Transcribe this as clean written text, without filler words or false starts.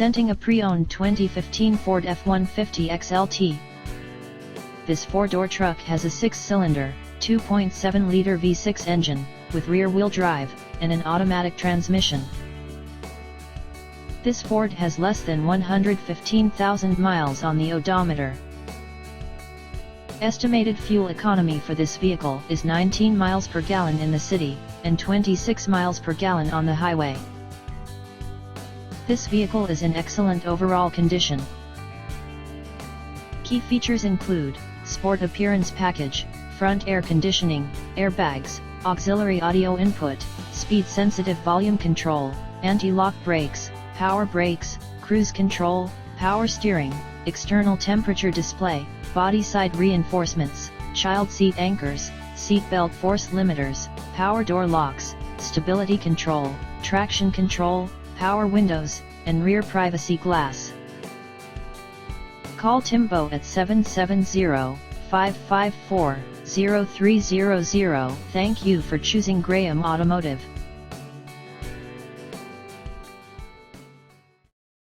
Presenting a pre-owned 2015 Ford F-150 XLT. This four-door truck has a 6-cylinder, 2.7-liter V6 engine, with rear-wheel drive, and an automatic transmission. This Ford has less than 115,000 miles on the odometer. Estimated fuel economy for this vehicle is 19 miles per gallon in the city, and 26 miles per gallon on the highway. This vehicle is in excellent overall condition. Key features include Sport Appearance Package, front air conditioning, airbags, auxiliary audio input, speed-sensitive volume control, anti-lock brakes, power brakes, cruise control, power steering, external temperature display, body side reinforcements, child seat anchors, seat belt force limiters, power door locks, stability control, traction control, power windows, and rear privacy glass. Call Timbo at 770-554-0300. Thank you for choosing Graham Automotive.